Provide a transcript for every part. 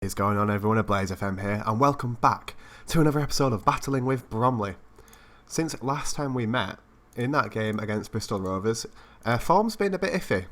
is going on, everyone? At Blaze FM here, and welcome back to another episode of Battling with Bromley. Since last time we met, in that game against Bristol Rovers, form's been a bit iffy.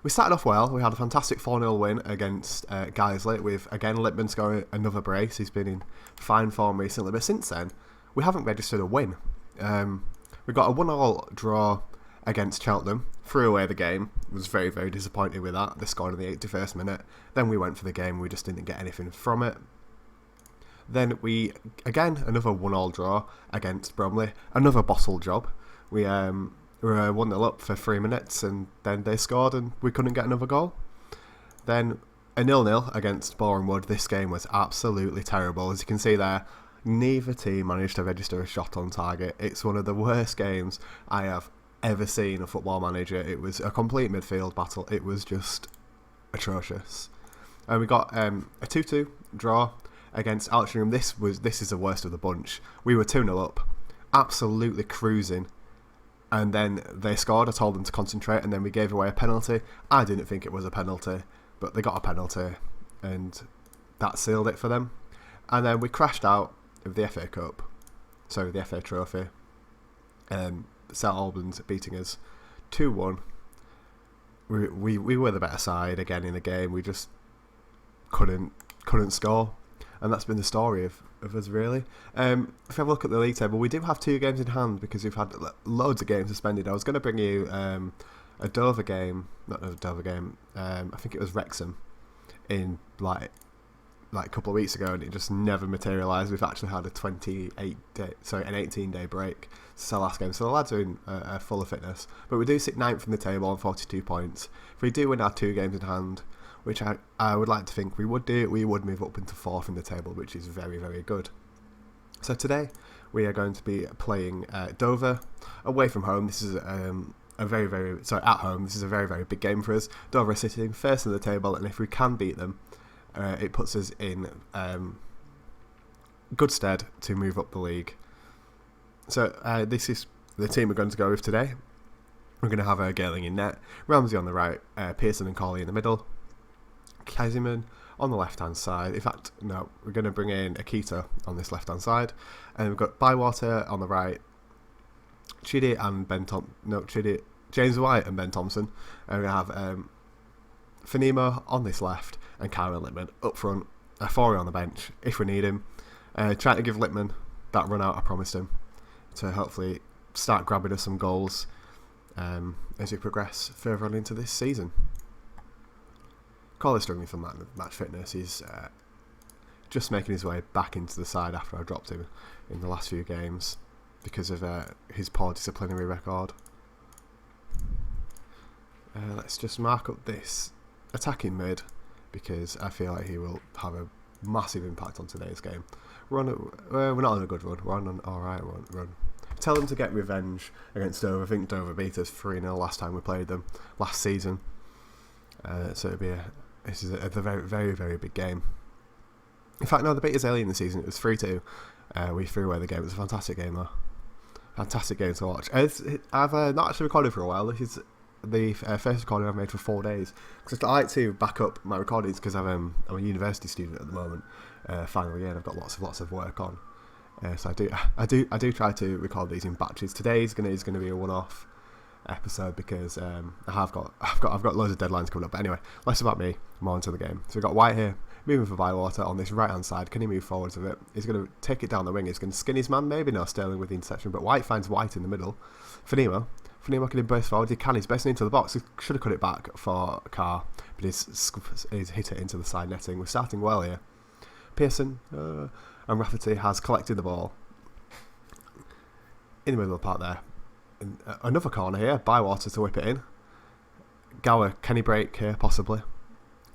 We started off well. We had a fantastic 4-0 win against Guiseley, with, again, Lippman scoring another brace. He's been in fine form recently, but since then, we haven't registered a win. We got a 1-1 draw against Cheltenham, threw away the game, was very, very disappointed with that. They scored in the 81st minute. Then we went for the game, we just didn't get anything from it. Then we, again, another 1-1 draw against Bromley, another bottle job. We were 1-0 up for 3 minutes, and then they scored and we couldn't get another goal. Then a 0-0 against Boreham Wood. This game was absolutely terrible. As you can see there, neither team managed to register a shot on target. It's one of the worst games I have ever seen a Football Manager. It was a complete midfield battle. It was just atrocious. And we got a 2-2 draw against Altrincham. This is the worst of the bunch. We were 2-0 up, absolutely cruising, and then they scored. I told them to concentrate, and then we gave away a penalty. I didn't think it was a penalty, but they got a penalty, and that sealed it for them. And then we crashed out of the FA Cup, so the FA Trophy. St Albans beating us 2-1. We were the better side again in the game. We just couldn't score, and that's been the story of us, really. If you have a look at the league table, we do have 2 games in hand because we've had loads of games suspended. I was going to bring you a Dover game, not a Dover game. I think it was Wrexham in like a couple of weeks ago, and it just never materialised. We've actually had an 18-day break since our last game, so the lads are in full of fitness. But we do sit 9th in the table on 42 points. If we do win our 2 games in hand, which I would like to think we would do, we would move up into 4th in the table, which is very, very good. So today we are going to be playing Dover away from home. This is at home. This is a very, very big game for us. Dover are sitting first in the table, and if we can beat them, it puts us in good stead to move up the league. So this is the team we're going to go with today. We're going to have Gerling in net, Ramsey on the right, Pearson and Cawley in the middle, Kaiserman on the left-hand side. In fact, no, we're going to bring in Akita on this left-hand side. And we've got Bywater on the right, James White and Ben Thompson. And we're going to have Fanimo on this left, and Karen Lippman up front, Forey on the bench if we need him. Trying to give Lippman that run out I promised him to hopefully start grabbing us some goals as we progress further on into this season. Cawley's struggling for match fitness. He's just making his way back into the side after I dropped him in the last few games because of his poor disciplinary record. Let's just mark up this attacking mid, because I feel like he will have a massive impact on today's game. We're not on a good run. We're on an alright run. Tell them to get revenge against Dover. I think Dover beat us 3-0 last time we played them last season. So this is a very, very, very big game. In fact, no, they beat us early in the season. It was 3-2. We threw away the game. It was a fantastic game, though. Fantastic game to watch. I've not actually recorded for a while. This is the first recording I've made for 4 days, because I like to back up my recordings, because I'm a university student at the moment, final year, and I've got lots of work on. So I do try to record these in batches. Today is going to be a one-off episode because I've got loads of deadlines coming up. But anyway, less about me, more into the game. So we've got White here, moving for Bywater on this right hand side. Can he move forwards with it? He's going to take it down the wing. He's going to skin his man, maybe. No, Sterling with the interception, but White finds White in the middle. Fanimo can burst forward. He can. He's burst into the box. He should have cut it back for Carr, but he's hit it into the side netting. We're starting well here. Pearson and Rafferty has collected the ball in the middle of the park there. Another corner here. Bywater to whip it in. Gower, can he break here? Possibly.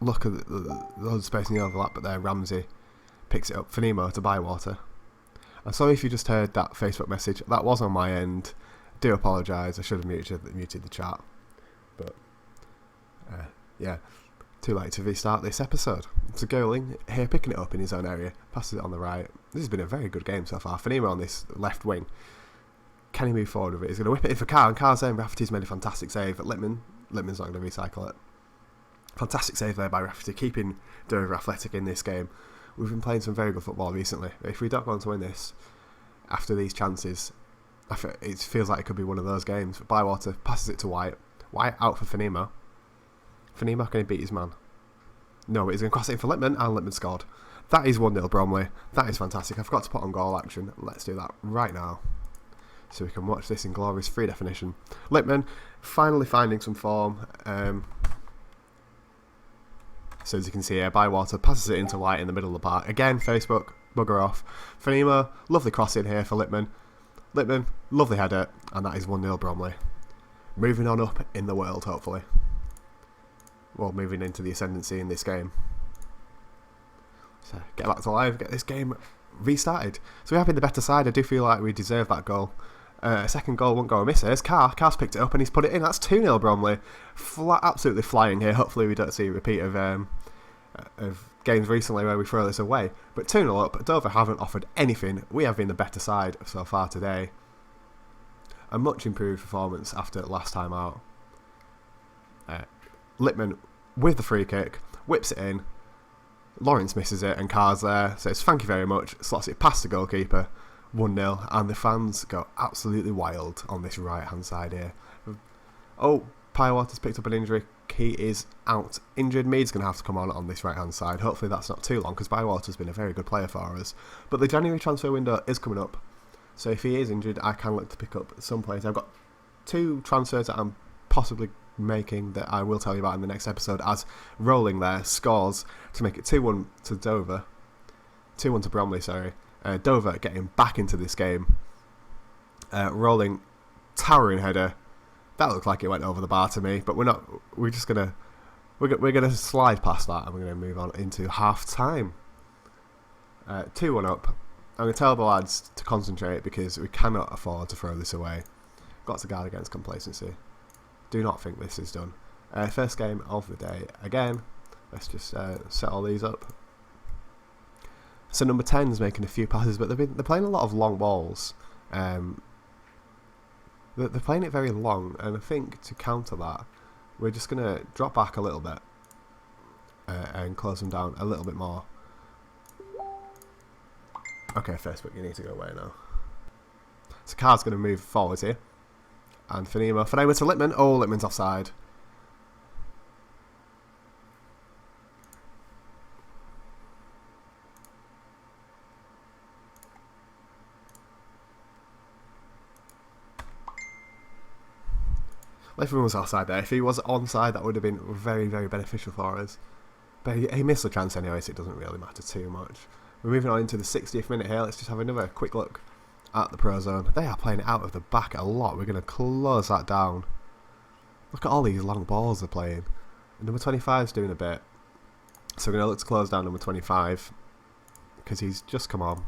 Look at the space in the overlap, but there Ramsey picks it up. Fanimo to Bywater. I'm sorry if you just heard that Facebook message. That was on my end. Do apologise. I should have muted the chat. But yeah, too late to restart this episode. So Gerling here picking it up in his own area, passes it on the right. This has been a very good game so far. Fanimo on this left wing. Can he move forward with it? He's going to whip it in for Carr, and Carr's in. Rafferty's made a fantastic save, but Lippman's not going to recycle it. Fantastic save there by Rafferty, keeping Dover Athletic in this game. We've been playing some very good football recently. If we don't go on to win this, after these chances, it feels like it could be one of those games. Bywater passes it to White. White out for Fanima. Fanima, can he beat his man? No, but he's going to cross it in for Lippman, and Lippman scored. That is 1-0 Bromley. That is fantastic. I forgot to put on goal action. Let's do that right now, so we can watch this in glorious free definition. Lippman finally finding some form. So as you can see here, Bywater passes it into White in the middle of the park. Again, Facebook, bugger off. Fanima, lovely cross in here for Lippman. Lippman, lovely header, and that is 1-0 Bromley. Moving on up in the world, hopefully. Well, moving into the ascendancy in this game. So get back to life, get this game restarted. So we have been the better side. I do feel like we deserve that goal. A second goal won't go amiss. There's Carr's picked it up and he's put it in. That's 2-0 Bromley. Absolutely flying here. Hopefully we don't see a repeat of games recently where we throw this away. But 2-0 up. Dover haven't offered anything. We have been the better side so far today. A much improved performance after last time out. Lippman with the free kick, whips it in. Lawrence misses it and Carr's there. Says thank you very much. Slots it past the goalkeeper. 1-0, and the fans go absolutely wild on this right hand side here. Oh, Bywater's picked up an injury. He is out injured. Mead's going to have to come on this right hand side. Hopefully that's not too long, because Bywater's been a very good player for us. But the January transfer window is coming up, so if he is injured, I can look to pick up some players. I've got 2 transfers that I'm possibly making that I will tell you about in the next episode, as Rolling there scores to make it 2-1 to Dover. 2-1 to Bromley, sorry. Dover getting back into this game. Rolling, towering header. That looked like it went over the bar to me, but we're not. We're just gonna slide past that, and we're gonna move on into half time. 2-1 up. I'm gonna tell the lads to concentrate because we cannot afford to throw this away. Got to guard against complacency. Do not think this is done. First game of the day again. Let's just set all these up. So number 10's making a few passes, but they're playing a lot of long balls. They're playing it very long, and I think to counter that, we're just going to drop back a little bit and close them down a little bit more. Okay, Facebook, you need to go away now. So Carr's going to move forward here. And Fanima to Lippman. Oh, Lippman's offside. If everyone was offside there, if he was onside, that would have been very, very beneficial for us. But he missed the chance anyway, so it doesn't really matter too much. We're moving on into the 60th minute here. Let's just have another quick look at the pro zone. They are playing it out of the back a lot. We're going to close that down. Look at all these long balls they're playing. And number 25's doing a bit. So we're going to look to close down number 25 because he's just come on.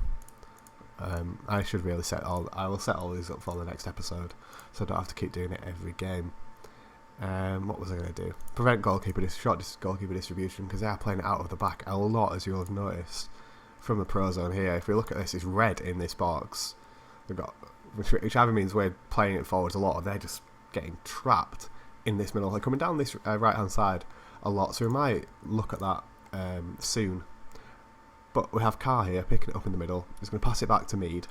I should really I will set all these up for the next episode, so I don't have to keep doing it every game. What was I going to do? Prevent short goalkeeper distribution, because they are playing it out of the back a lot, as you'll have noticed from the pro zone here. If we look at this, it's red in this box. They've got, which either means we're playing it forwards a lot, or they're just getting trapped in this middle. They're coming down this right hand side a lot, so we might look at that soon. But we have Carr here picking it up in the middle. He's going to pass it back to Mead.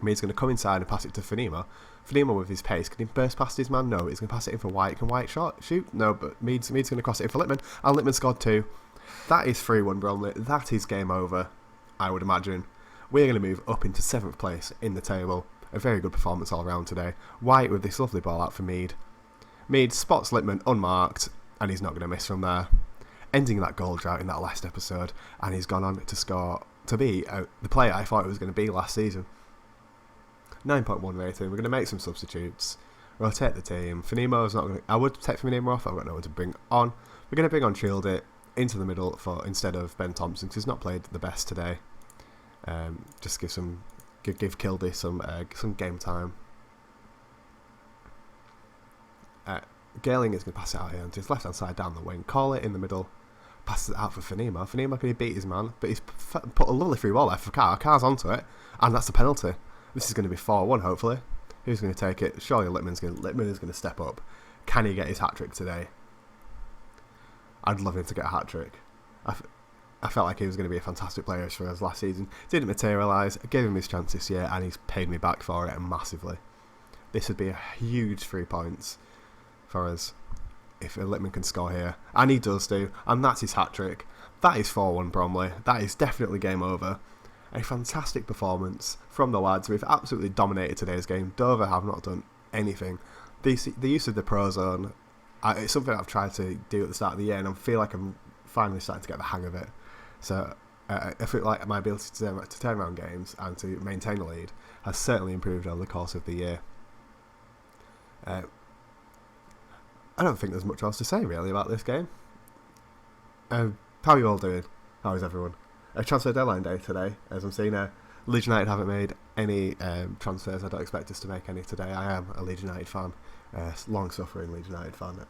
Mead's going to come inside and pass it to Fanima. Fanima with his pace. Can he burst past his man? No. He's going to pass it in for White. Can White shoot? No, but Mead's going to cross it in for Lippman. And Lippman scored 2. That is 3-1 Bromley. That is game over, I would imagine. We're going to move up into 7th place in the table. A very good performance all round today. White with this lovely ball out for Mead. Mead spots Lippman unmarked, and he's not going to miss from there. Ending that goal drought in that last episode, and he's gone on to score, to be the player I thought he was going to be last season. 9.1 rating. We're going to make some substitutes, rotate the team. Fanimo's not going to, I would take Fanimo off, I've got no one to bring on. We're going to bring on Childy into the middle instead of Ben Thompson, because he's not played the best today. Just give Kildy some game time. Galing is going to pass it out here onto his left hand side down the wing. Call it in the middle. Passes it out for Fanima. Fanima, can he beat his man? But he's put a lovely free ball there for Carr. Carr's onto it, and that's the penalty. This is going to be 4-1, hopefully. Who's going to take it? Surely Lippman is going to step up. Can he get his hat-trick today? I'd love him to get a hat-trick. I felt like he was going to be a fantastic player for us last season. Didn't materialise. I gave him his chance this year and he's paid me back for it massively. This would be a huge 3 points for us if Littman can score here. And he does do. And that's his hat-trick. That is 4-1 Bromley. That is definitely game over. A fantastic performance from the lads. We've absolutely dominated today's game. Dover have not done anything. The use of the pro zone, it's something I've tried to do at the start of the year and I feel like I'm finally starting to get the hang of it. So I feel like my ability to turn around games and to maintain a lead has certainly improved over the course of the year. I don't think there's much else to say really about this game. How are you all doing? How is everyone? Transfer deadline day today, as I'm seeing. Leeds United haven't made any transfers. I don't expect us to make any today. I am a Leeds United fan, long-suffering Leeds United fan.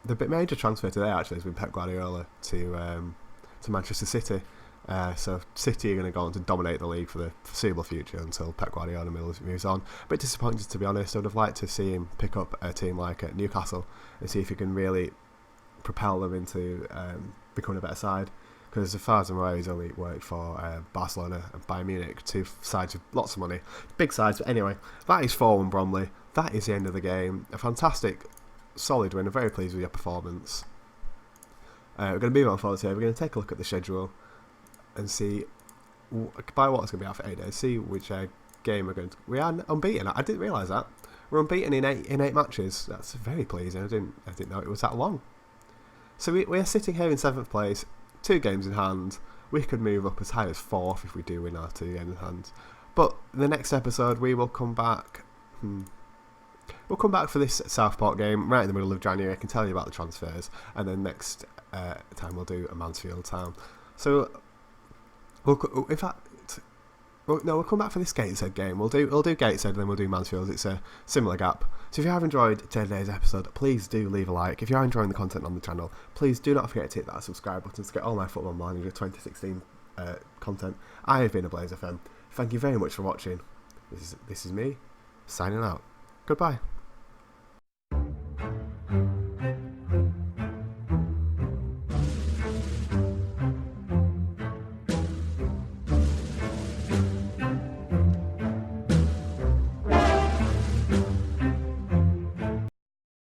The major transfer today actually has been Pep Guardiola to Manchester City. So City are going to go on to dominate the league for the foreseeable future until Pep Guardiola moves on. A bit disappointed, to be honest. I would have liked to see him pick up a team like Newcastle and see if he can really propel them into becoming a better side. Because as far as I'm aware, he's only worked for Barcelona and Bayern Munich, 2 sides with lots of money. Big sides, but anyway, that is 4-1 Bromley. That is the end of the game. A fantastic, solid win. I'm very pleased with your performance. We're going to move on forward here. We're going to take a look at the schedule and see by what it's going to be out for 8 days. See which game we're going to... We are unbeaten. I didn't realise that. We're unbeaten in eight matches. That's very pleasing. I didn't know it was that long. So we are sitting here in 7th place. 2 games in hand. We could move up as high as 4th if we do win our 2 games in hand. But the next episode we will come back. We'll come back for this Southport game right in the middle of January. I can tell you about the transfers, and then next time we'll do a Mansfield Town. So we'll come back for this Gateshead game. We'll do Gateshead and then we'll do Mansfield. It's a similar gap. So if you have enjoyed today's episode, please do leave a like. If you are enjoying the content on the channel, please do not forget to hit that subscribe button to get all my Football Manager 2016 content. I have been a Blaze FM. Thank you very much for watching. This is me signing out. Goodbye.